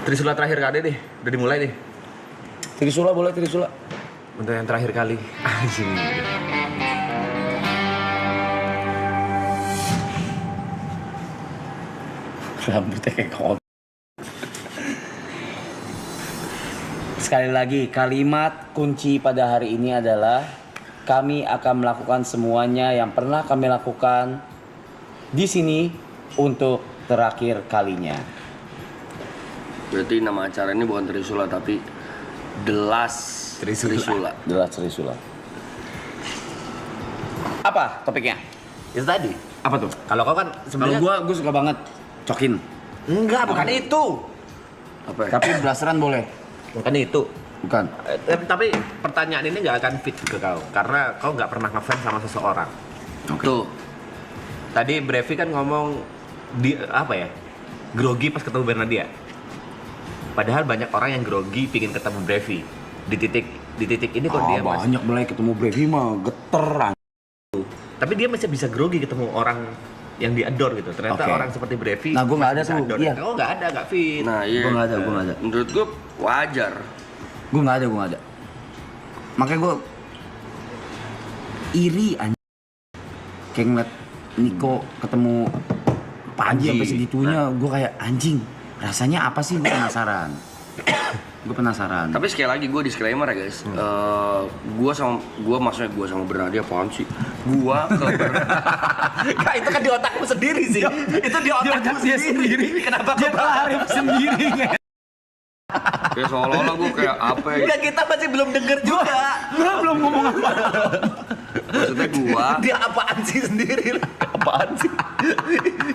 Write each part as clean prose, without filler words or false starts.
Trisula terakhir kali deh, udah dimulai nih. Trisula boleh, Trisula. Untuk yang terakhir kali. Anjing. Rambutnya kayak kot. Sekali lagi, kalimat kunci pada hari ini adalah kami akan melakukan semuanya yang pernah kami lakukan di sini untuk terakhir kalinya. Berarti nama acara ini bukan Trisula tapi The Last Trisula. The Last Trisula. Apa topiknya? Itu tadi. Apa tuh? Kalau kau kan Kalau sebenarnya gua suka banget cokin. enggak, bukan itu. Apa ya? Tapi blasteran boleh. Bukan itu. Bukan. Tapi pertanyaan ini nggak akan fit ke kau karena kau nggak pernah ngefans sama seseorang. Tuh. Tadi Brevi kan ngomong di apa ya? Grogi pas ketemu Bernadia. Padahal banyak orang yang grogi pingin ketemu Brevi. Di titik ini kok dia masih, banyak mulai ketemu Brevi mah geteran. tapi dia masih bisa grogi ketemu orang yang di-adore gitu. Ternyata Oke. orang seperti Brevi. Nah, gua nggak ada masih bisa tuh. adore. Iya. Kau nggak ada, nggak fit. Nah, iya. Gua nggak ada. Menurut gue wajar. Gue nggak ada. Makanya gue iri anjing. Kayak ngeliat Niko ketemu Panji sampai segitunya, gue kayak anjing. Rasanya apa sih? Gue penasaran. Tapi sekali lagi gue disclaimer ya guys. Maksudnya gue sama Bernadia apaan sih? Gua ke Nggak, itu kan di otakmu sendiri sih. Itu di otakmu sendiri. Kenapa kau Arif sendiri. kayak seolah-olah gue kayak apa ya? Enggak, kita masih belum denger juga. Gue belum ngomong apa. Maksudnya gua Dia apaan sih sendiri? Apaan sih?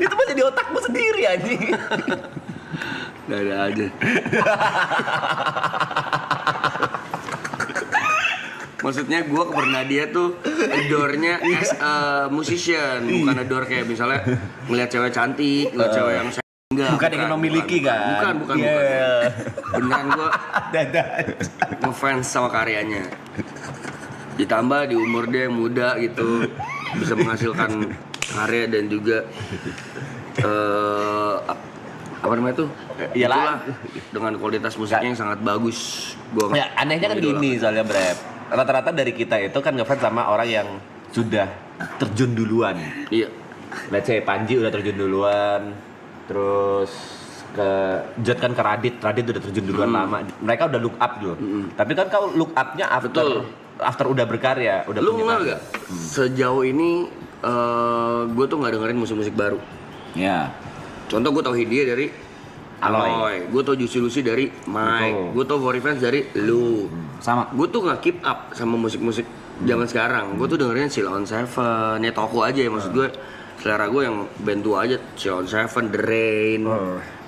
Itu masih di otakmu sendiri anjing. nggak ada aja. Maksudnya gue ke Bernadia tuh adore-nya as a musician, bukan adore kayak misalnya ngeliat cewek cantik, ngeliat cewek yang enggak. Bukan ingin memiliki kan? Bukan. Yeah. Beneran gue ngefans sama karyanya. Ditambah di umur dia yang muda gitu, bisa menghasilkan karya dan juga apa namanya tuh? Iyalah. Itulah, dengan kualitas musiknya yang sangat bagus. Gua Ya, anehnya kan gini soalnya Brep. Rata-rata dari kita itu kan ngefans sama orang yang sudah terjun duluan. Iya. Let's say Panji udah terjun duluan, terus ke Jod kan ke Radit udah terjun duluan lama. Mereka udah look up dulu. Tapi kan kau look up-nya after udah berkarya, udah Lu punya nggak karya. gak? Sejauh ini gue tuh nggak dengerin musik-musik baru. Ya. Contoh gue tau Hidie dari Aloy. gue tau Juicy Lucy dari Mike, gue tau Four Fans dari lu. Sama. Gue tuh nggak keep up sama musik-musik zaman sekarang. Gue tuh dengerin Chill on Seven, ya Toko aja ya maksud gue. Selera gue yang band tua aja, Chill on Seven, The Rain.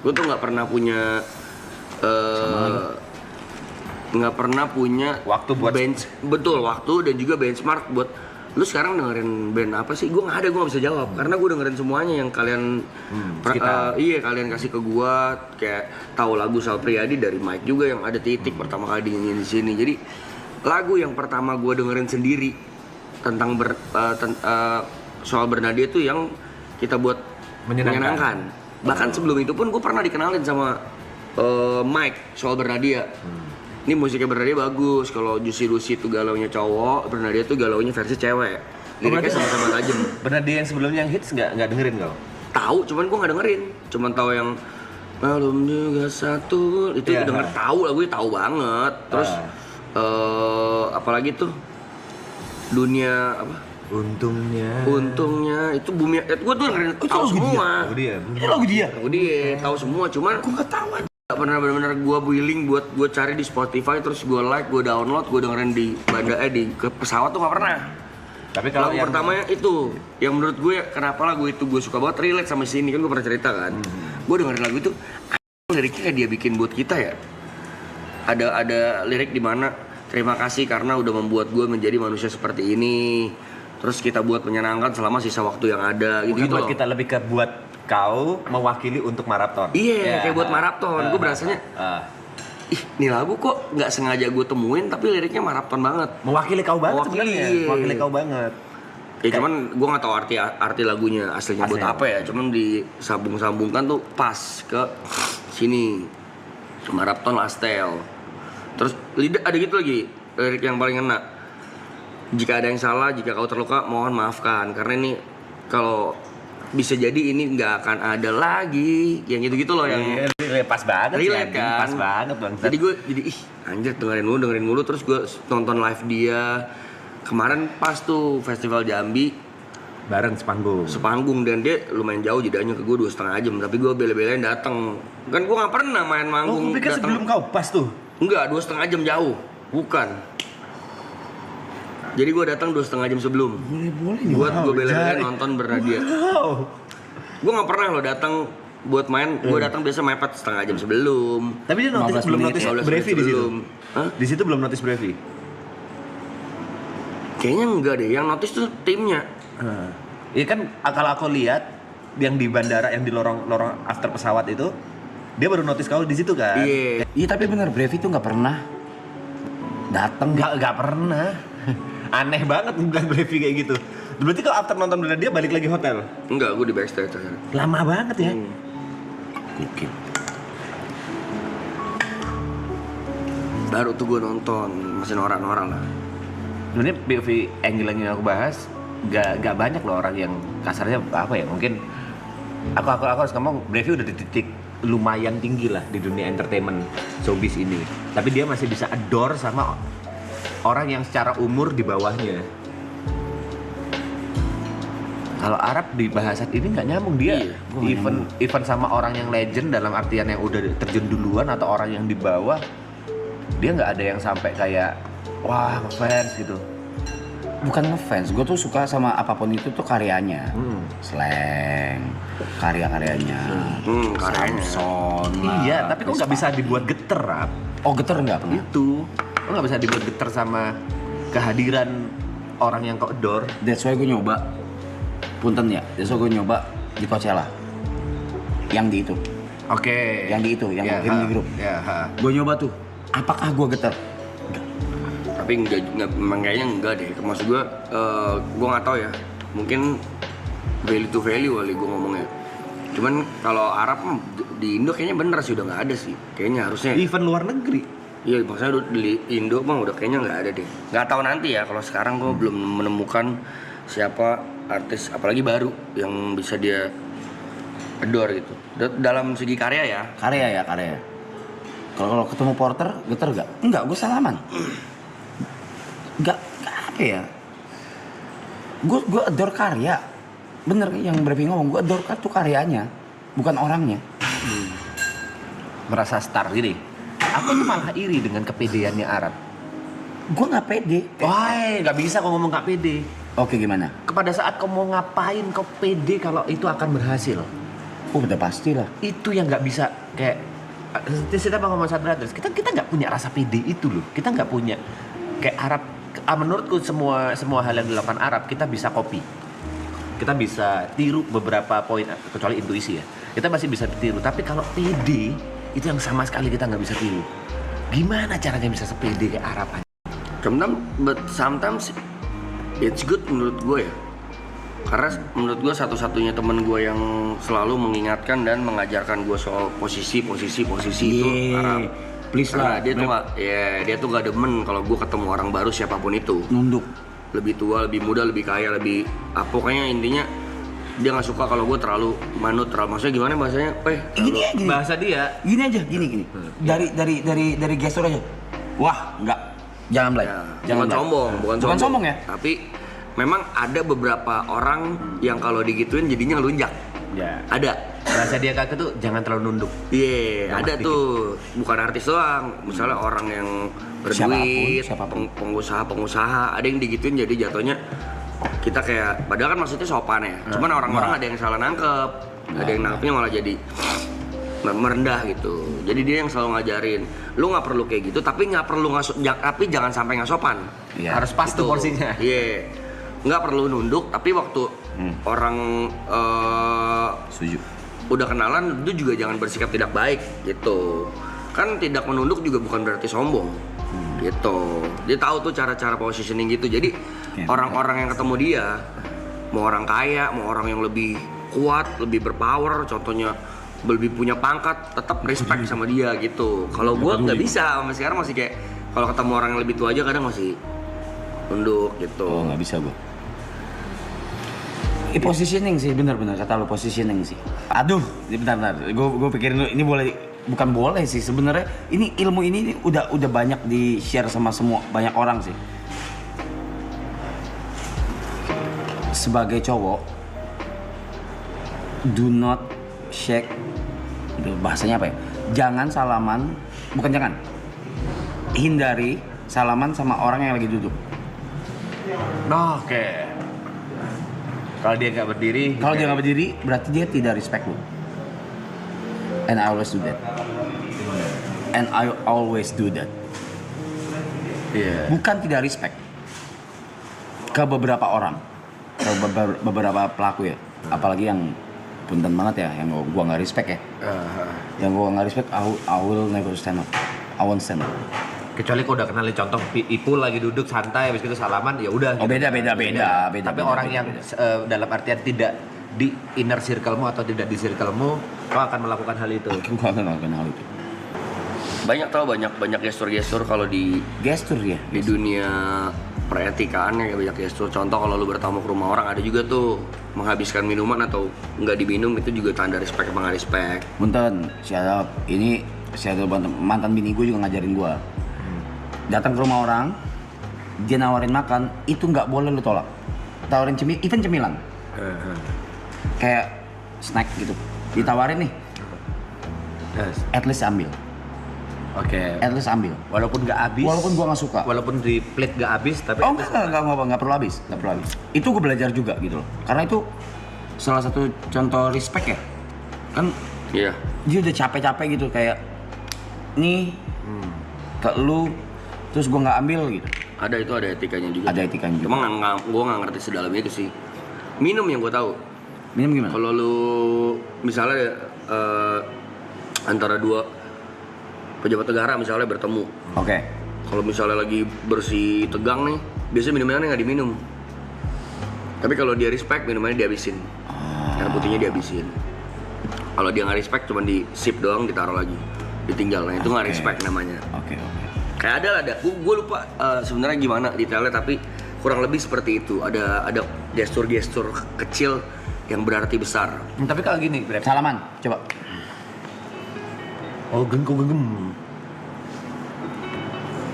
Gue tuh nggak pernah punya Waktu buat- waktu dan juga benchmark buat lu sekarang dengerin band apa sih? Gue nggak bisa jawab karena gue dengerin semuanya yang kalian kalian kasih ke gue, kayak tahu lagu Sal Priadi dari Mike juga yang ada titik pertama kali dinyanyiin di sini. Jadi lagu yang pertama gue dengerin sendiri tentang soal Bernadia tuh yang kita buat menyenangkan. Bahkan sebelum itu pun gue pernah dikenalin sama Mike soal Bernadia. Ini musiknya Bernadia bagus. Kalau Juicy Lucy itu galaunya cowok, Bernadia tuh galaunya versi cewek. Liriknya sama-sama tajam. Bener dia yang sebelumnya yang hits nggak dengerin kau? Tahu, cuman gue nggak dengerin. Cuman tahu yang belum juga satu. Itu Iya. denger tahu, lagunya tahu banget. Terus apalagi tuh dunia apa? Untungnya itu bumi. Gue tuh dengerin tahu semua. Lagu dia. Lagu dia tahu semua. Cuman gue nggak tahu. Gak pernah benar-benar gue willing buat gue cari di Spotify terus gue like, gue download, gue dengerin di ke pesawat tuh nggak pernah. Tapi kalau Lagu yang pertamanya itu yang menurut gue kenapa lagu itu gue suka banget, relate sama sini kan gue pernah cerita kan. Gue dengerin lagu itu liriknya kayak dia bikin buat kita ya. Ada lirik di mana terima kasih karena udah membuat gue menjadi manusia seperti ini. Terus kita buat menyenangkan selama sisa waktu yang ada gitu. mungkin buat kita lebih ke buat kau mewakili untuk maraton. Iya, kayak buat maraton. Gue berasanya ih, ini lagu kok nggak sengaja gue temuin tapi liriknya maraton banget. Mewakili kau banget Mewakili. sebenarnya. Mewakili kau banget. Ya cuman gue nggak tahu arti lagunya aslinya buat apa ya. Cuman disambung-sambungkan tuh pas ke sini. Marathon Astel. Terus ada gitu lagi lirik yang paling enak. Jika ada yang salah, jika kau terluka, mohon maafkan. Karena ini kalau bisa jadi ini nggak akan ada lagi. Yang gitu-gitu loh yang Pas banget sih, relate anjing. kan. Pas banget bang. Jadi gue anjir dengerin mulu. Terus gue nonton live dia. Kemarin pas tuh festival Jambi bareng sepanggung dan dia lumayan jauh jedanya ke gue 2,5 jam, tapi gue bela-belain datang. Kan gue nggak pernah main manggung. Gue pikir sebelum kau pas tuh. Enggak, 2,5 jam jauh. Bukan. Jadi gue datang 2,5 jam sebelum. Boleh nih. Buat gue bela-belain nonton bernadia. Wow. Gue nggak pernah lo datang buat main. Gue datang biasa mepet setengah jam sebelum. Tapi dia 15 belum menit notice ya? Brevi di situ. Hah? Di situ belum notice Brevi. Kayaknya enggak deh. Yang notice tuh timnya. Iya kan kalau aku lihat yang di bandara yang di lorong after pesawat itu dia baru notice kau di situ kan? Iya. Iya tapi bener Brevi tuh nggak pernah datang. Nggak pernah. Aneh banget bilang Brevi kayak gitu. Berarti kalau after nonton bener dia balik lagi hotel? Enggak, gue di backstage akhirnya. Lama banget ya. Gokil. Baru tuh gue nonton, masih norak-norak lah. Sebenarnya POV angle yang aku bahas gak banyak loh orang yang kasarnya apa ya, mungkin aku harus ngomong Brevi udah di titik lumayan tinggi lah di dunia entertainment showbiz ini, tapi dia masih bisa adore sama orang yang secara umur di bawahnya. Kalau Arab di bahasan ini nggak nyambung dia. Even sama orang yang legend dalam artian yang udah terjun duluan atau orang yang di bawah, dia nggak ada yang sampai kayak wah fans gitu. Bukan ngefans, gue tuh suka sama apapun itu tuh karyanya. Slang, karya-karyanya. Karyanya. Samson. Iya, tapi kok nggak bisa dibuat geter, Rap? Oh geter nggak pernah? Itu, kok nggak bisa dibuat geter sama kehadiran orang yang kau adore? That's why gue nyoba. Punten ya, that's why gue nyoba di Coachella. Yang di itu. Oke. Yang di itu, yang Ya, kirim di grup. Ya, Gue nyoba tuh. Apakah gue geter? Tapi memang kayaknya enggak deh. Maksud gue nggak tahu ya. Mungkin value to value kali gue ngomongnya. Cuman kalau Arab di Indo kayaknya bener sih udah nggak ada sih. Kayaknya harusnya. Event luar negeri. Iya, maksudnya di Indo mah udah kayaknya nggak ada deh. Nggak tahu nanti ya. Kalau sekarang gue belum menemukan siapa artis apalagi baru yang bisa dia adore gitu. Dalam segi karya ya. Karya. Kalau ketemu Porter, geter gak? Enggak, gue salaman. Enggak apa ya? Gue adore karya. Bener yang Brevi ngomong, gue adore tuh karyanya, bukan orangnya. Merasa star gini. Aku tuh malah iri dengan kepedeannya Arab. Gue nggak pede. Wah, nggak bisa kau ngomong nggak pede. Oke gimana? Kepada saat kau mau ngapain kau pede kalau itu akan berhasil. Oh udah pasti lah. Itu yang nggak bisa kayak kita ngomong Sandra terus kita nggak punya rasa pede itu loh. Kita nggak punya kayak Arab. Menurutku semua hal yang dilakukan Arab kita bisa copy. Kita bisa tiru beberapa poin kecuali intuisi ya. Kita masih bisa tiru. Tapi kalau pede itu yang sama sekali kita nggak bisa tiru. Gimana caranya bisa sepede kayak Arab aja? Sometimes it's good menurut gue ya. Karena menurut gue satu-satunya temen gue yang selalu mengingatkan dan mengajarkan gue soal posisi itu Arab. Please lah. Dia tuh gak demen kalau gue ketemu orang baru siapapun itu. Nunduk. Lebih tua, lebih muda, lebih kaya, lebih pokoknya intinya dia nggak suka kalau gue terlalu manut, maksudnya gimana bahasanya? Gini. Bahasa dia. Gini aja, gini. Dari gestur aja. Wah, enggak. Jangan Blay. Ya, bukan sombong ya. Tapi memang ada beberapa orang yang kalau digituin jadinya ngelunjak. Ya. Ada. Bahasa dia kakek tuh jangan terlalu nunduk. Iya, ada tuh. Bukan artis doang. Misalnya orang yang berduit, Siapapun. pengusaha, ada yang digituin jadi jatuhnya kita kayak padahal kan maksudnya sopan ya. Cuman orang-orang ada yang salah nangkep. Ada yang nangkepnya malah jadi merendah gitu. Jadi dia yang selalu ngajarin, lu nggak perlu kayak gitu, tapi tapi jangan sampai nggak sopan. Ya. Harus pas tuh porsinya. Iya, nggak perlu nunduk, tapi waktu orang Setuju. udah kenalan, itu juga jangan bersikap tidak baik gitu. Kan tidak menunduk juga bukan berarti sombong. Gitu. Dia tahu tuh cara-cara positioning gitu. Jadi orang-orang yang ketemu dia, mau orang kaya, mau orang yang lebih kuat, lebih berpower, contohnya lebih punya pangkat, tetap respect sama dia gitu. Kalau gue nggak bisa, sampai sekarang masih kayak kalau ketemu orang yang lebih tua aja kadang masih nunduk gitu. Oh nggak bisa gue. Positioning sih, benar-benar kata lo positioning sih. Aduh, bentar. Gue pikirin dulu, ini bukan boleh sih sebenarnya. Ini ilmu ini udah banyak di share sama semua banyak orang sih. Sebagai cowok, do not shake. Bahasanya apa ya? Jangan salaman, bukan jangan. Hindari salaman sama orang yang lagi duduk. Oke. Kalau dia nggak berdiri, Berarti dia tidak respect lu. And I always do that. Iya. Bukan tidak respect ke beberapa orang, ke beberapa pelaku ya. Apalagi yang punten banget ya, yang gua nggak respect ya. Yang gua nggak respect, I will never stand up. I won't stand up. Kecuali kau udah kenal contoh Ipul lagi duduk santai habis itu salaman ya udah. Oh beda. Tapi orang yang dalam artian tidak di inner circle-mu atau tidak di circle-mu, kau akan melakukan hal itu. Aku akan melakukan hal itu. Banyak gestur-gestur kalau di Gestur ya. di dunia peretikaan ya, banyak gestur. Contoh kalau lu bertamu ke rumah orang ada juga tuh menghabiskan minuman atau nggak diminum, itu juga tanda respect apa nggak respect. Punten, siapa ini siapa mantan bini gue juga ngajarin gue. Datang ke rumah orang, dia nawarin makan, itu nggak boleh lu tolak. Tawarin even cemilan, kayak snack gitu, ditawarin nih, at least ambil. Oke. At least ambil. Walaupun nggak habis. Walaupun gua nggak suka. Walaupun di plate nggak habis, tapi Oh nggak perlu habis, Itu gue belajar juga gitu loh. Karena itu salah satu contoh respect ya. Kan Iya. dia udah capek-capek gitu kayak nih ke lu, terus gue nggak ambil gitu. Ada etikanya juga. Ada etikanya juga. Cuma gue nggak ngerti sedalam itu sih. Minum yang gue tahu. Minum gimana? Kalau lu misalnya antara dua pejabat negara misalnya bertemu. Oke. Kalau misalnya lagi bersih tegang nih, biasanya minumannya nggak diminum. Tapi kalau dia respect, minumannya dihabisin. Air putihnya dihabisin. Kalau dia nggak respect, cuma di sip doang, ditaruh lagi, ditinggal. Nah itu nggak respect namanya. Oke. Kayak ada, gue lupa sebenarnya gimana detailnya, tapi kurang lebih seperti itu. Ada gestur-gestur kecil yang berarti besar. tapi kalau gini, Brep. Salaman, coba. Oh, genggam.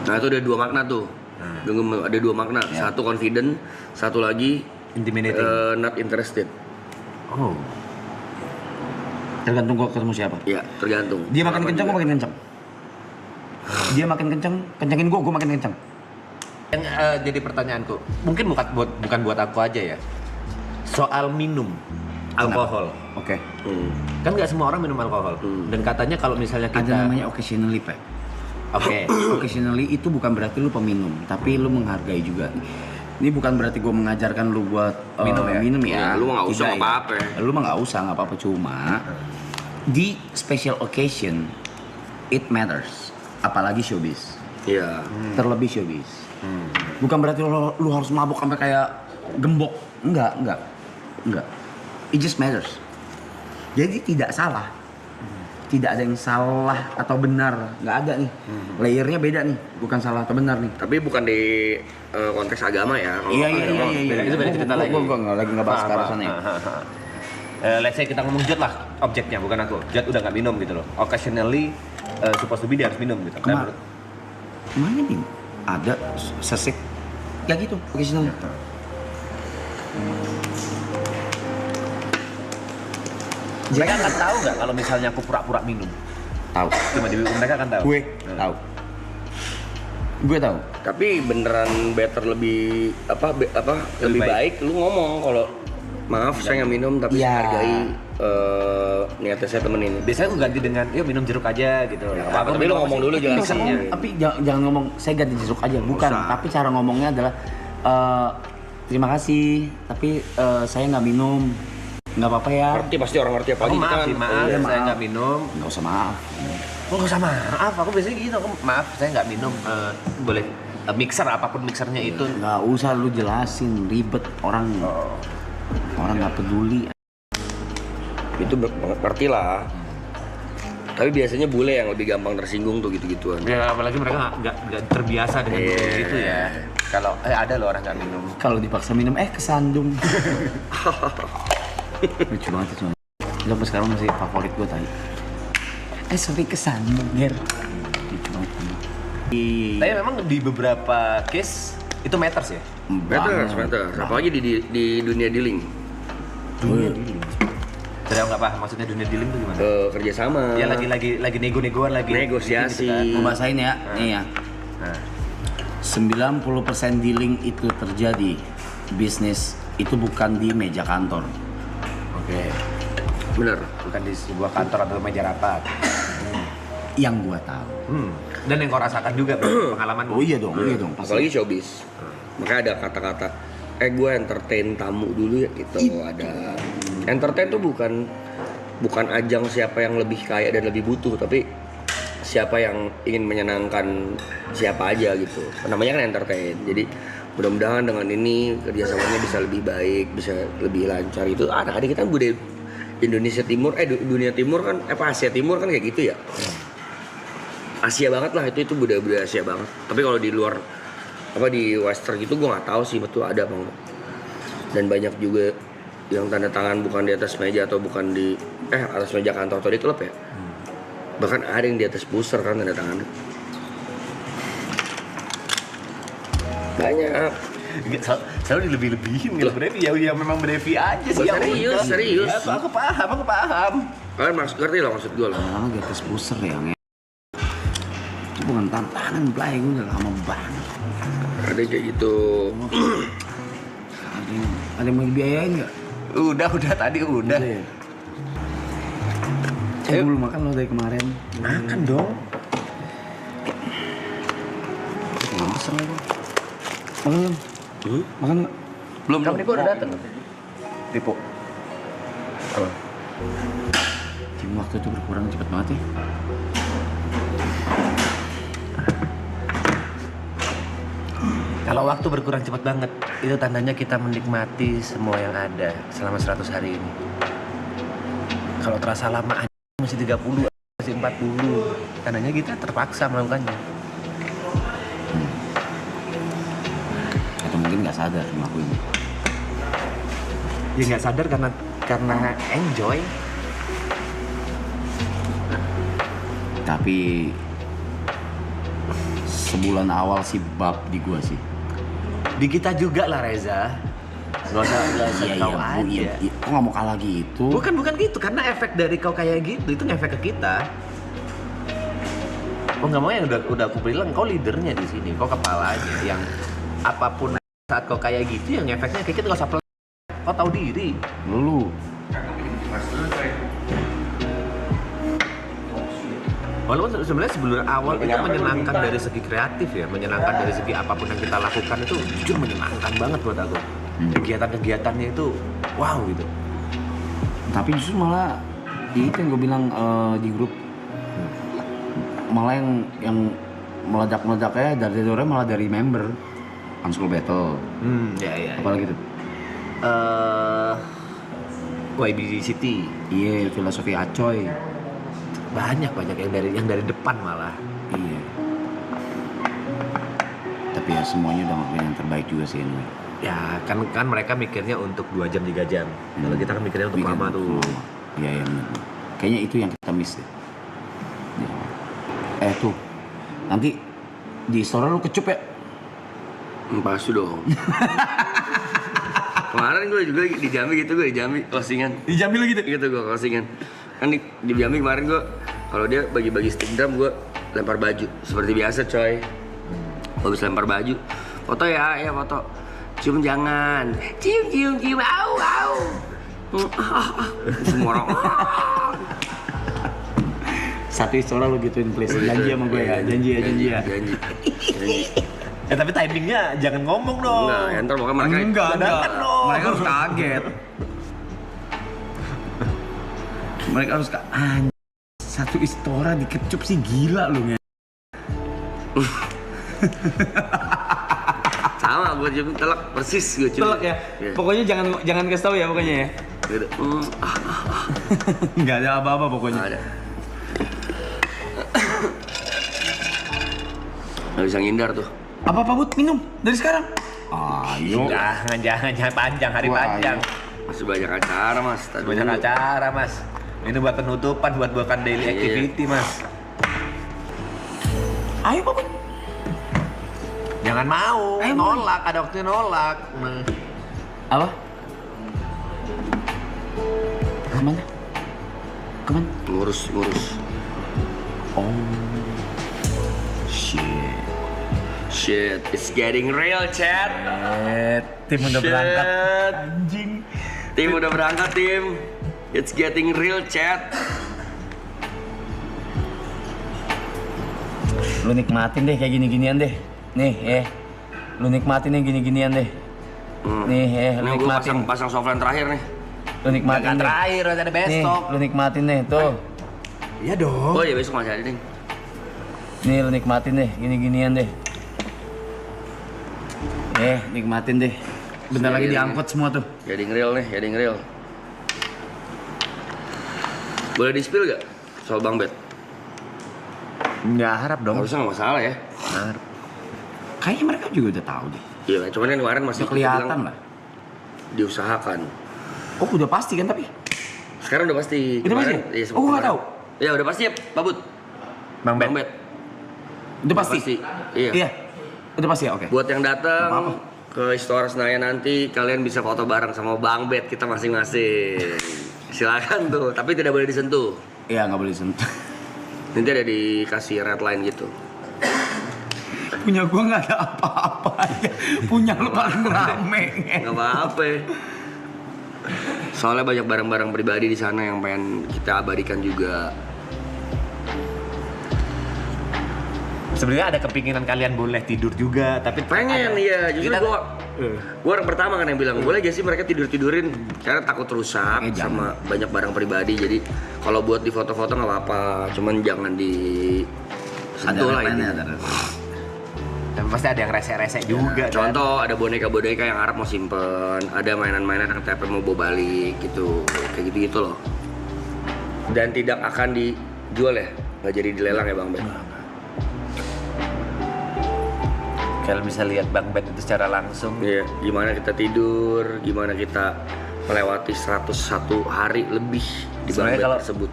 Nah itu ada dua makna tuh. Ada dua makna. Ya. Satu confident, satu lagi Intimidating. not interested. Oh. Tergantung gua ketemu siapa. Ya tergantung. Dia makin Sama kencang, juga. gua makin kencang. Dia makin kencang, kencangin gua makin kencang. Yang jadi pertanyaanku, mungkin bukan buat aku aja ya. Soal minum alkohol. Oke. Kan nggak semua orang minum alkohol. Dan katanya kalau misalnya kita Ada namanya occasionally, Pak. Oke. Occasionally itu bukan berarti lu peminum, tapi lu menghargai juga. Ini bukan berarti gue mengajarkan lu buat minum ya. Ya, lu mah nggak usah Tidak apa-apa. Lu mah nggak usah, nggak apa-apa. Cuma di special occasion it matters. Apalagi showbiz. Iya. Terlebih showbiz. Bukan berarti lu harus mabuk sampai kayak gembok. Enggak. It just matters. Jadi tidak salah. Tidak ada yang salah atau benar, nggak ada nih. Layernya beda nih, bukan salah atau benar nih. Tapi bukan di konteks agama ya. Kalau Iya. Itu beda cerita lagi. Gue lagi nggak bahas ke arah sana ya. Let's say kita ngomong Jod lah, objeknya bukan aku. Jod udah nggak minum gitu loh. Occasionally supposed to be dia harus minum gitu. Kemana nih? Ada sesik, ya gitu, occasionally. Mereka akan tahu nggak kalau misalnya aku pura-pura minum? Tahu. Cuma mereka akan tahu. Gue tahu. Gue tahu. Tapi beneran better lebih lebih baik lu ngomong kalau maaf saya nggak minum tapi Ya. saya hargai niatnya saya temenin. Biasanya aku ganti dengan, yuk minum jeruk aja gitu. Ya, apa-apa, tapi lu ngomong dulu Bisa jelasin. ngomong, tapi jangan ngomong saya ganti jeruk aja, bukan. usah. Tapi cara ngomongnya adalah terima kasih, tapi saya nggak minum. Nggak apa-apa ya. Ngerti pasti orang ngerti apa Aku gitu maaf kan. sih, maaf, Iya, saya maaf. nggak minum. Nggak usah maaf. Oh, nggak usah maaf, aku biasanya gitu. Aku maaf, saya nggak minum. Boleh mixer apapun mixernya itu. Nggak usah lu jelasin, ribet orang. Orang nggak peduli. Itu ngerti lah. Tapi biasanya bule yang lebih gampang tersinggung tuh gitu-gituan. Ya apalagi mereka nggak terbiasa dengan budaya itu ya. Kalau ada loh orang nggak minum. Kalau dipaksa minum, kesandung. Lucu banget itu. Lo sampai sekarang masih favorit gue tadi. Sampai kesandung, Ger. Lucu banget. Tapi memang di beberapa case itu matters ya. Matters. Apalagi di dunia dealing. Jadi nggak paham maksudnya dunia dealing itu gimana? Kerjasama. Ya lagi nego-negoan lagi. Negosiasi. Gitu kan. Mau bahasain ya, nih ya. Nah. 90% dealing itu terjadi bisnis itu bukan di meja kantor. Oke. Bener. Bukan di sebuah kantor atau meja rapat. Yang gua tahu. Dan yang kau rasakan juga pengalaman. Oh iya dong, pasti. Apalagi showbiz. Makanya ada kata-kata gue entertain tamu dulu ya gitu. Ada entertain tuh bukan ajang siapa yang lebih kaya dan lebih butuh, tapi siapa yang ingin menyenangkan siapa aja gitu. Namanya kan entertain. Jadi mudah-mudahan dengan ini kerjasamanya bisa lebih baik, bisa lebih lancar. Itu adik-adik kita budaya Indonesia Timur, dunia Timur kan, Asia Timur kan kayak gitu ya. Asia banget lah, itu budaya Asia banget. Tapi kalau di luar di Western gitu gue nggak tahu sih betul ada apa enggak. Dan banyak juga yang tanda tangan bukan di atas meja atau bukan di atas meja kantor atau di klub ya. Bahkan ada yang di atas pusar kan tanda tangannya. Banyak. Selalu dilebih-lebihin gitu. Ya memang Brevi aja sih. Serius. Ya, aku paham. Kalian ngerti lah maksud gue lah. Lama di atas pusar ya, itu bukan tantangan play, gue udah lama banget. Ada kayak gitu. Ada yang mau dibiayain nggak? Udah tadi udah. Ya? Gue belum makan lo dari kemarin. Makan dong. Belum pesen lagi. Makan belum? Makan nggak? Belum. Kamu nih udah datang. Tipu. Apa? Tim waktu itu berkurang cepet banget ya. Kalau waktu berkurang cepat banget, itu tandanya kita menikmati semua yang ada selama 100 hari ini. Kalau terasa lama masih 30, masih 40, tandanya kita terpaksa melakukannya. Atau mungkin nggak sadar ngelakuin. Ya nggak sadar karena enjoy. Tapi sebulan awal sih bab di gua sih. Di kita juga lah Reza. Gak usah kau aja. Kok nggak mau kalah gitu? Bukan gitu, karena efek dari kau kayak gitu itu ngefek ke kita. Kau nggak mau yang udah aku bilang, kau leadernya di sini, kau kepalanya yang apapun saat kau kayak gitu yang efeknya kayak kita gak usah kau tahu diri. Lu Walaupun sebenarnya sebelum awal itu menyenangkan dari segi kreatif ya, menyenangkan dari segi apapun yang kita lakukan itu jujur menyenangkan banget buat aku. Kegiatan-kegiatannya itu wow gitu. tapi justru malah itu yang gue bilang di grup malah yang meledak-meledaknya dari orang malah dari member Unschool Battle. Ya. Apalagi tuh? YB City. Iya, filosofi Acoy. Banyak yang dari depan malah. Iya. Tapi ya semuanya udah ngelakuin yang terbaik juga sih anyway. Ya kan mereka mikirnya untuk 2 jam 3 jam. Kalau kita kan mikirnya untuk lama tuh. Iya benar. Kayaknya itu yang kita miss deh. Ya. Tuh. Nanti di store lu kecup ya? Pasti dong. Kemarin gue juga di Jambi gitu, gue di Jambi closingan. Di Jambi lu gitu? Gitu gue closingan. Kan di Jambi kemarin gue, kalau dia bagi-bagi stick drum gue lempar baju. Seperti biasa coy. Habis lempar baju, foto ya foto. Cium jangan. Cium, au. Semua orang. Satu istora lu gituin please. Janji sama gue ya. Janji ya. Janji. Tapi timingnya jangan ngomong dong. Enggak, ntar pokoknya mereka Enggak. Mereka harus kaget. Mereka harus satu istora dikecup sih gila lu ya. Sama gue cium telak persis gue cium. Telak ya. Yeah. Pokoknya jangan kasih tahu ya pokoknya ya. Gitu. Enggak ada apa-apa pokoknya. Ada. Nggak bisa ngindar tuh. Apa Bud? Minum dari sekarang. Ayo. Jangan panjang, hari Wah, panjang. Masih banyak acara mas. Tadi Banyak dulu. acara mas. Ini buat penutupan, bukan daily Iya. activity mas. Ayo Bud. Jangan mau, Ayo, nolak, ada waktunya nolak. Apa? Kemana? Kemana? Ngurus. Oh. Shit. It's getting real, chat. Tim udah Shit. berangkat. Anjing. Tim udah berangkat, tim. It's getting real, chat. Lu nikmatin deh kayak gini-ginian deh. Nih, lu nikmatin nih gini-ginian deh. Nih, lu Ini gue nikmatin. pasang softline terakhir nih. Lu nikmatin Yang deh. terakhir, ada Nih, besok. lu nikmatin nih, tuh. Iya dong. Oh iya besok masih ada nih. Nih, lu nikmatin deh gini-ginian deh. Nikmatin deh. Bentar lagi Iya, diangkut semua tuh. Getting real nih, getting real. Boleh di-spill gak soal Bang Bet? Nggak harap dong. Harusnya nggak masalah ya. Harap. Kayaknya mereka juga udah tahu deh. Iya, cuman kan kemarin masih Udah kelihatan bilang lah. diusahakan. Oh, udah pasti kan tapi? Sekarang udah pasti. Udah pasti? Iya, Oh, gua nggak tahu. Ya udah pasti ya, Pak Bud. Bang Bet. Bang Bet. Udah pasti? Iya. Udah pasti ya, oke. Buat yang datang Nggak apa-apa. ke Istora Senayan nanti, kalian bisa foto bareng sama Bang Bet kita masing-masing. Silakan tuh, tapi tidak boleh disentuh. Iya, nggak boleh sentuh. Nanti ada dikasih red line gitu. Punya gua nggak ada apa-apanya. Punya lu paling rame. Nggak apa-apa. Soalnya banyak barang-barang pribadi di sana yang pengen kita abadikan juga. Sebenarnya ada kepinginan kalian boleh tidur juga, tapi Pengen, iya. Justru Kita- gua orang pertama kan yang bilang, boleh gak sih mereka tidur-tidurin karena takut rusak sama banyak barang pribadi. Jadi kalau buat di foto-foto nggak apa-apa, cuman jangan di sentuh lah ini. Dan pasti ada yang rese-rese juga. kan? Contoh ada boneka-boneka yang Arab mau simpen, ada mainan-mainan yang TP mau bawa balik gitu, kayak gitu-gitu loh. Dan tidak akan dijual ya, nggak jadi dilelang ya Bang Ben. Kalian bisa lihat Bang Bet itu secara langsung. Iya, gimana kita tidur, gimana kita melewati 101 hari lebih di Bang Sebenarnya Bet kalau tersebut.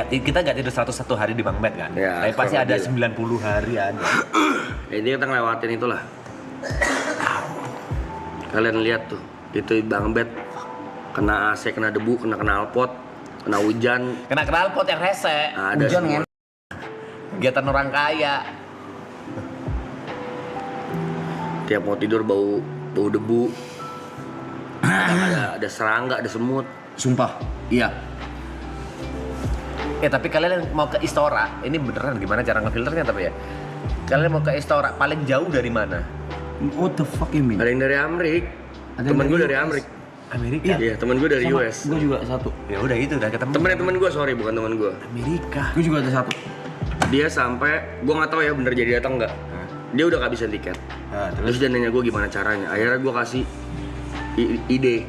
kita nggak tidur 101 hari di Bang Bet kan? Ya, Tapi pasti kurang ada lebih. 90 hari ada. Ya, ini kita ngelewatin itulah. Kalian lihat tuh, itu Bang Bet kena AC, kena debu, kena knalpot, kena hujan. Kena knalpot yang rese. Ada Hujan, semua. Kegiatan orang kaya. Tiap mau tidur bau debu. ada serangga, ada semut. Sumpah. Iya. Tapi kalian mau ke Istora, ini beneran gimana cara ngefilternya tapi ya? Kalian mau ke Istora paling jauh dari mana? What the fuck you mean? Ada yang dari Amrik. Ada yang Temen gue dari dari US. Amrik. Amerika. Iya, temen gue dari US. Gue juga satu. Ya udah itu udah ketemu. Temen gue, sorry, bukan temen gue. Amerika. Gue juga ada satu. Dia sampai, gue nggak tahu ya bener jadi atau enggak. Dia udah kehabisan tiket. Nah, Terus dia nanya gue gimana caranya. Akhirnya gue kasih ide.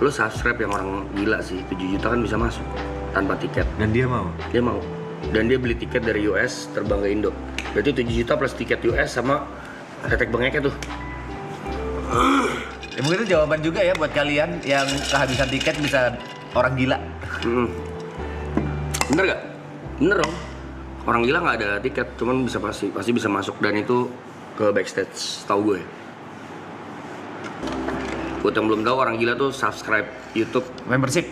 Lo subscribe yang orang gila sih, 7 juta kan bisa masuk tanpa tiket. Dan dia mau. Dia mau. Dan dia beli tiket dari US terbang ke Indo. Berarti 7 juta plus tiket US sama tetek bengeknya tuh. Ya, mungkin itu jawaban juga ya buat kalian yang kehabisan tiket bisa orang gila. Bener gak? Bener dong. Orang gila nggak ada tiket, cuman bisa pasti bisa masuk dan itu ke backstage, tahu gue. Buat yang belum tahu, orang gila tuh subscribe YouTube, membership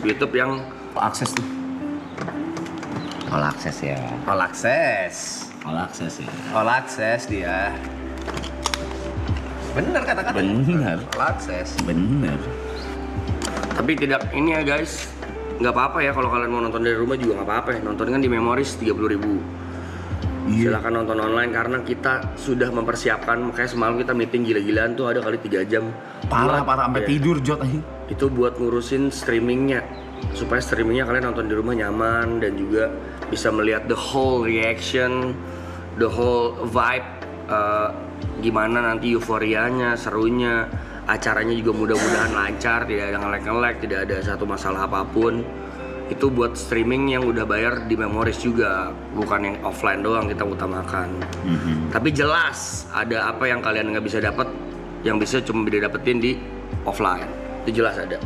YouTube yang Akses tuh. All akses ya. All access. All akses ya. All access dia. Bener kata-kata. Bener. All access. Bener. tapi tidak ini ya guys, nggak apa-apa ya kalau kalian mau nonton dari rumah juga nggak apa-apa ya. Nonton kan di Memories 30.000. Silakan nonton online karena kita sudah mempersiapkan. Makanya semalam kita meeting gila-gilaan tuh ada kali 3 jam. Parah Buat- sampai ya, tidur Jot aja. Itu buat ngurusin streamingnya supaya streamingnya kalian nonton di rumah nyaman dan juga bisa melihat the whole reaction, the whole vibe, gimana nanti euforianya, serunya, acaranya juga mudah-mudahan lancar, tidak ada ngelek-ngelek, tidak ada satu masalah apapun. itu buat streaming yang udah bayar di Memories juga, bukan yang offline doang kita utamakan. Tapi jelas ada apa yang kalian nggak bisa dapat, yang bisa cuma bisa dapetin di offline. Itu jelas ada.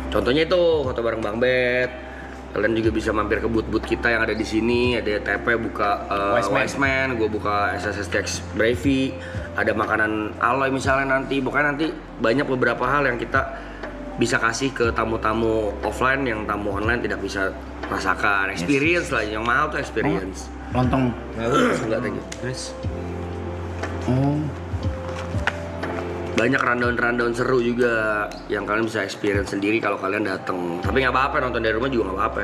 Contohnya itu foto bareng Bang Bet. Kalian juga bisa mampir ke booth-booth kita yang ada di sini. Ada TP buka Wise Man, gue buka SSSTX Bravey. Ada makanan Aloy misalnya nanti. Pokoknya nanti banyak beberapa hal yang kita bisa kasih ke tamu-tamu offline yang tamu online tidak bisa rasakan. Experience lah, yang mahal tuh experience. Lontong. Enggak, thank you. Chris. Oh. Banyak rundown-rundown seru juga yang kalian bisa experience sendiri kalau kalian datang. Tapi nggak apa-apa, nonton dari rumah juga nggak apa-apa.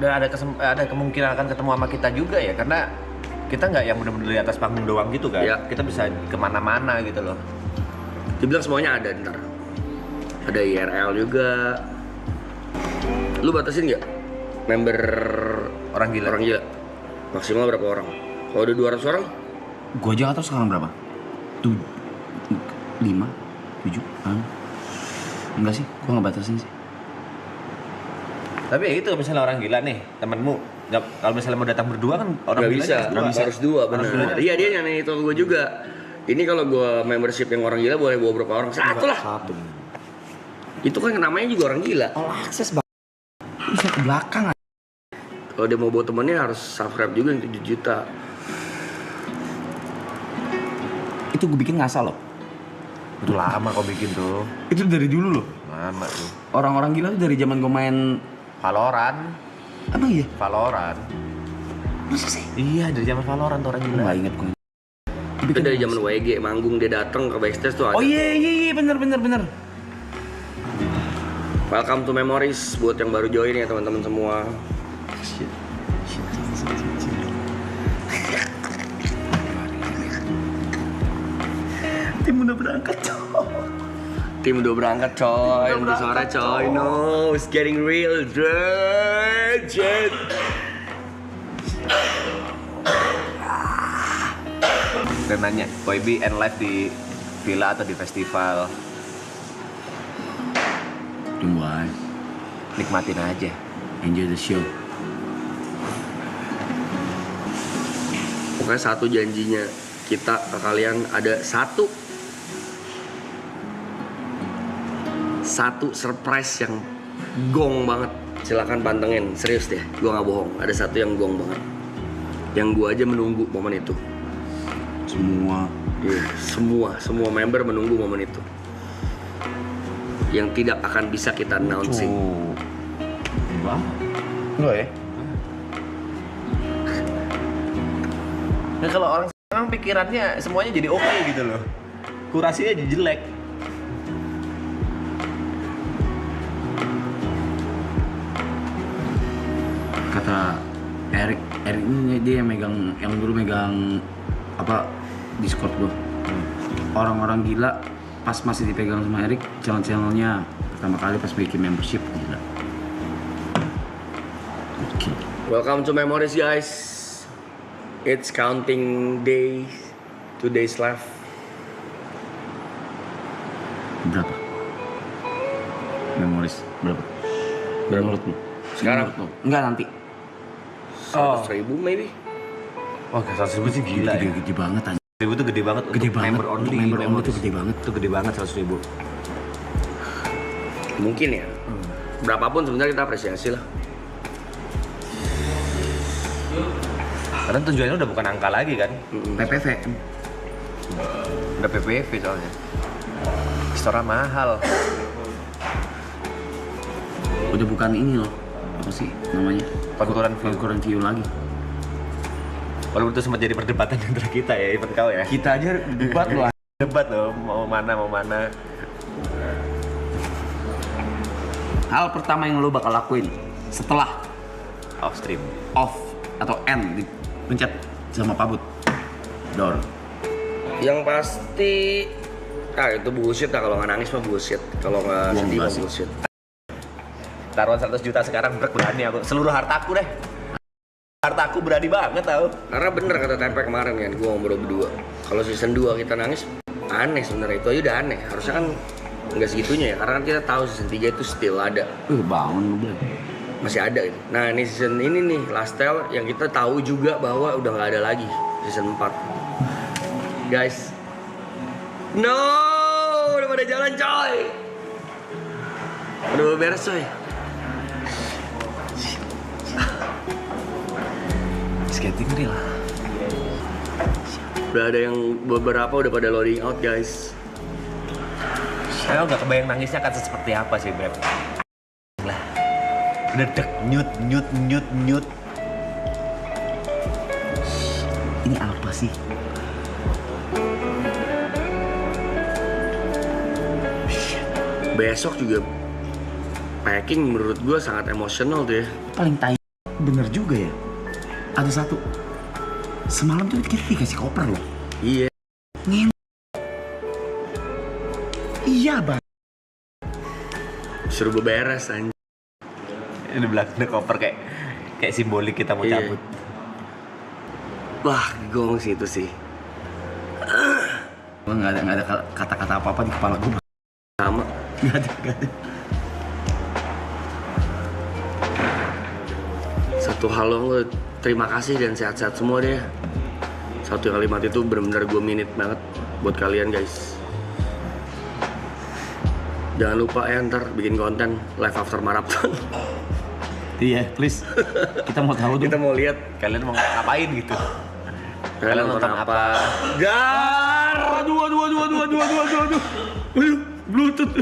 Dan ada kemungkinan akan ketemu sama kita juga ya, karena kita nggak yang bener-bener di atas panggung doang gitu kan. Ya. Kita bisa kemana-mana gitu loh. Dibilang semuanya ada ntar. Ada IRL juga. Lu batasin nggak member Orang gila. Orang gila. Maksimal berapa orang? Kalau udah 200 orang? Gua aja nggak tahu sekarang berapa. 5, 7, enggak sih, gua nggak batasin sih. Tapi ya itu misalnya orang gila nih, temenmu kalau misalnya mau datang berdua kan orang Nggak gila bisa, harus dua, benar. Iya, dia nyanyi itu gue juga. Ini kalau gue membership yang orang gila boleh bawa berapa orang? Satu lah. Satu. Itu kan namanya juga orang gila. All access bang. Bisa ke belakang. Kalau dia mau bawa temennya harus subscribe juga yang 7 juta. Itu gue bikin ngasal loh. Itu lama kau bikin tuh. Itu dari dulu loh. Lama tuh. Orang-orang gila tuh dari zaman gue main. Valorant. Emang iya? Valorant. Masa sih? Iya, dari zaman Valorant tuh orang Gue gila. nggak inget gue. Itu dari zaman WG manggung dia datang ke backstage tuh ada. Oh iya bener. Welcome to Memories buat yang baru join ya teman-teman semua. Tim udah berangkat coy. Tim udah berangkat coy, nanti sore coy. No, it's getting real, Dredget. Dan nanya, Koibi end live di villa atau di festival? Tunggu aja. Nikmatin aja. Enjoy the show. Pokoknya satu janjinya kita ke kalian ada satu surprise yang gong banget. Silakan pantengin, serius deh, gua nggak bohong. Ada satu yang gong banget, yang gua aja menunggu momen itu. Semua member menunggu momen itu, yang tidak akan bisa kita announcing. Enggak ya? Nah, kalau orang sekarang pikirannya semuanya jadi oke gitu loh. Kurasinya jadi jelek. Kata Erik ini dia yang dulu megang apa Discord gua. Orang-orang gila pas masih dipegang sama Erik, channelnya pertama kali pas bikin membership gila. Oke. Welcome to Memories guys. It's counting days, 2 days left. Berapa? Memories berapa? Menurut lu? Sekarang? Menurut lu? Enggak nanti. 100.000 maybe. Wah, 100.000 sih gila ya. Gede banget aja. 100.000 tuh gede banget. Gede untuk banget. member only. Untuk member only tuh gede banget. Itu gede banget 100.000. Mungkin ya. Berapapun sebenarnya kita apresiasi lah. Karena tujuannya udah bukan angka lagi kan. PPV. Udah PPV soalnya. Restoran mahal. Udah bukan ini loh. Apa sih namanya? Konkuren view lagi. Walaupun itu sempat jadi perdebatan antara kita ya, even kau ya. Kita aja debat loh. Debat loh, mau mana. Hal pertama yang lo bakal lakuin setelah Off stream. off atau end dipencet sama Pabut door. Yang pasti itu bullshit lah, kalau nggak nangis mah bullshit, kalau nggak Gua sedih mah enggak sih. bullshit. Taruhan 100 juta sekarang berani aku. Seluruh hartaku deh. Hartaku berani banget tau. Karena bener kata Tempe kemarin kan, gue ngobrol berdua. Kalau season 2 kita nangis, aneh sebenarnya, itu aja udah aneh. Harusnya kan nggak segitunya ya, karena kan kita tahu season 3 itu still ada. Bangun lu boleh. masih ada gitu. Nah ini season ini nih Last Tale yang kita tahu juga bahwa udah nggak ada lagi season 4. Guys, no, udah pada jalan coy, udah beres coy. Skating real. Udah ada yang beberapa udah pada loading out guys. Saya nggak kebayang nangisnya akan seperti apa sih, Beb. Lah, udah dek nyut. Ini apa sih? Besok juga packing menurut gue sangat emosional tuh ya. Paling tai. Bener juga ya. Ada satu. Semalam tuh kita dikasih koper loh. Iya. Iya bang. Suruh beberes anjing. Ini belakangnya koper kayak simbolik kita mau Iya. cabut. Wah, gong sih itu sih. Gue nggak ada kata-kata apa-apa di kepala gue. Sama. Nggak ada. Satu hal lo terima kasih dan sehat-sehat semua deh. Satu kalimat itu benar-benar gue minit banget buat kalian guys. Jangan lupa ya ntar bikin konten live after marathon. Iya, please. Kita mau tahu dong. Kita mau lihat Kalian mau ngapain gitu? kalian nonton apa. Gar! Aduh. Aduh, Bluetooth.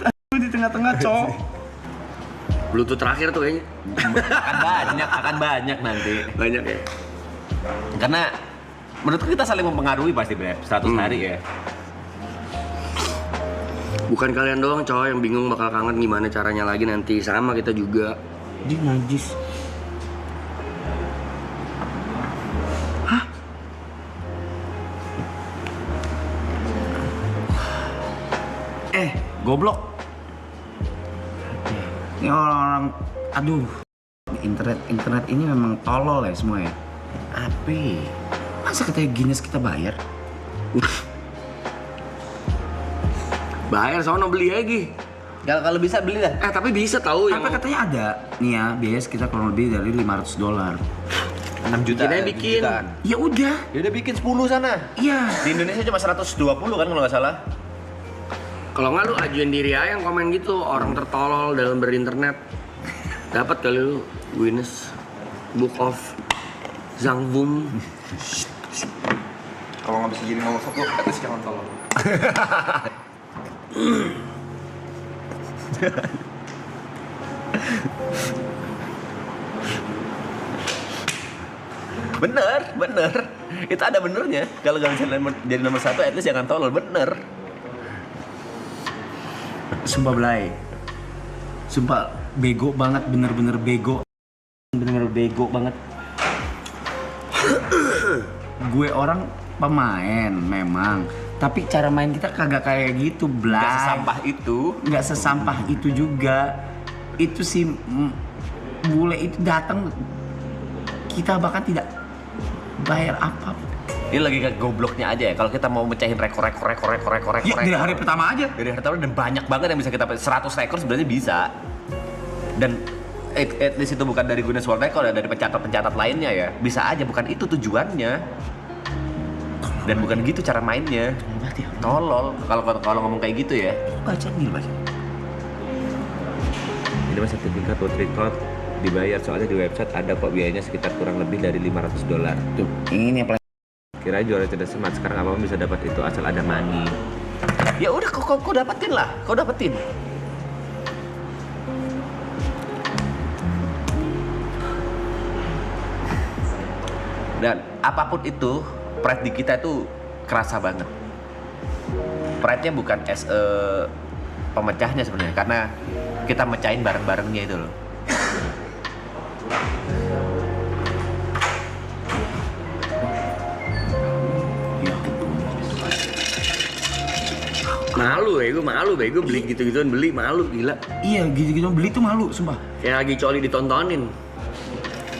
Aduh, di tengah-tengah, cowok. Bluetooth terakhir tuh kayaknya. akan banyak nanti. Banyak ya. Karena menurutku kita saling mempengaruhi pasti, Beb. 100 hari ya. Bukan kalian doang cowok yang bingung bakal kangen gimana caranya lagi nanti. Sama kita juga. Dia najis. Hah? Goblok. Ini orang-orang, aduh. Internet ini memang tolol ya semua ya. Api. Masa katanya Guinness kita bayar? Bayar sono beli lagi. Kalau bisa beli lah. Tapi bisa tahu yang Apa katanya ada nih ya, biaya sekitar kurang lebih dari $500. 6 juta. Bikin aja bikin. Ya udah. Ya udah bikin 10 sana. Iya. Di Indonesia cuma 120 kan kalau nggak salah. Kalau nggak lu ajuin diri aja yang komen gitu, orang tertolol dalam berinternet. Dapat kali lu Guinness Book of Zangvum. Kalau nggak bisa jadi nomor 1, at least jangan tolong. Bener. Itu ada benernya. Kalau nggak bisa jadi nomor 1, at least jangan tolol. Bener. Sumpah Blay. Sumpah bego banget, bener-bener bego. Bener-bener bego banget. Gue orang pemain memang, tapi cara main kita kagak kayak gitu, Blay. Nggak sesampah itu. Nggak sesampah itu juga. Itu si bule itu datang, kita bahkan tidak bayar apa. Ini lagi ke gobloknya aja ya. Kalau kita mau mecahin rekor. Ya, dari hari pertama aja. Dari hari pertama dan banyak banget yang bisa kita 100 rekor sebenarnya bisa. Dan at least itu bukan dari Guinness World Record ya, dari pencatat-pencatat lainnya ya. Bisa aja, bukan itu tujuannya. Dan bukan gitu cara mainnya. Tolol kalau ngomong kayak gitu ya. Baca. Ini mah sertifikat world record dibayar, soalnya di website ada kok biayanya sekitar kurang lebih dari $500. Tuh, ini yang Kira juara cerdas smart, sekarang apapun bisa dapat itu asal ada money. Ya udah kau dapetin lah, kau dapetin. Dan apapun itu, pride di kita itu kerasa banget. Pride-nya bukan as a pemecahnya sebenarnya, karena kita mecahin bareng-barengnya itu loh. Malu ya, gue malu bego beli gitu-gituan, beli malu gila. Iya, gitu-gitu beli tuh malu, sumpah. Kayak lagi coli ditontonin.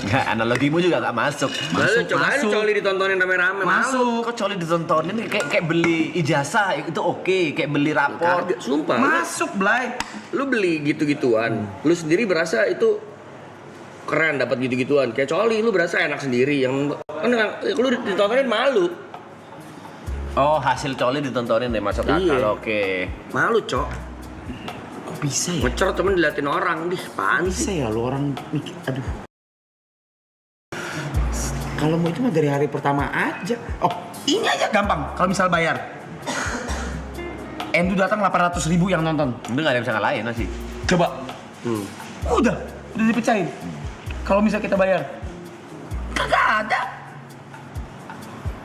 Nggak, analogimu juga nggak masuk. Lalu coba aja masuk. coli ditontonin rame-rame. Malu. Kok coli ditontonin kayak beli ijazah itu oke, kayak beli rapor. Kagak, sumpah. Masuk, Blay. Lu beli gitu-gituan, lu sendiri berasa itu keren dapat gitu-gituan. Kayak coli lu berasa enak sendiri. Yang kan lu ditontonin malu. Oh, hasil coli ditontonin deh masuk akal. Iya. Oke. Malu, Cok. Kok bisa ya? Ngecor cuman diliatin orang. Dih, apaan Bisa sih? ya lu orang mikir, aduh. Kalau mau itu mah dari hari pertama aja. Oh, ini aja gampang. Kalau misal bayar. Endu datang 800.000 yang nonton. Udah nggak ada yang bisa ngalahin masih. Coba. Hmm. Udah dipecahin. Kalau misal kita bayar. Kagak ada.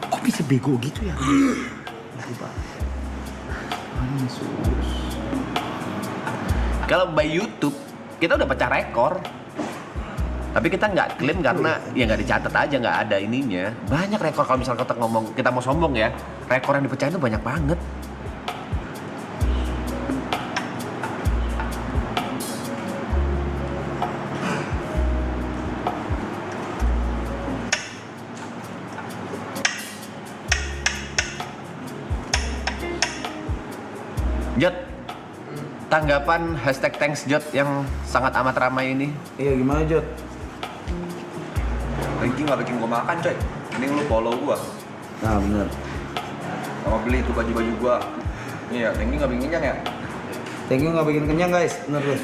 Kok bisa bego gitu ya? Kalau by YouTube kita udah pecah rekor. Tapi kita nggak klaim karena ya nggak dicatat aja, nggak ada ininya. Banyak rekor kalau misalnya kita mau sombong ya, rekor yang dipecahin itu banyak banget. Jot, tanggapan hashtag thanks Jot yang sangat amat ramai ini. Iya gimana Jot? Ranking nggak bikin gua makan coy. Mending lu follow gua. Nah bener. Sama beli itu baju-baju gua. Iya, ranking nggak bikin kenyang ya. Thank you nggak bikin kenyang guys, bener deh.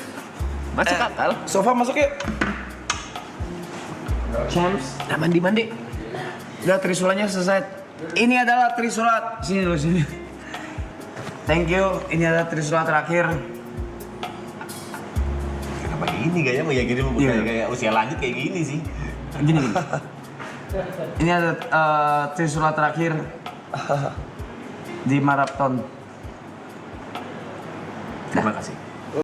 Masuk akal. Sofa masuk yuk. Champs. Nah, mandi. Udah trisulannya selesai. Ini adalah trisulat. Sini dulu sini. Thank you. Ini adalah trisulat terakhir. Kenapa gini gaya mau ya gini mau Iya. kayak usia lanjut kayak gini sih. Gini. Ini ada trisulat terakhir di maraton.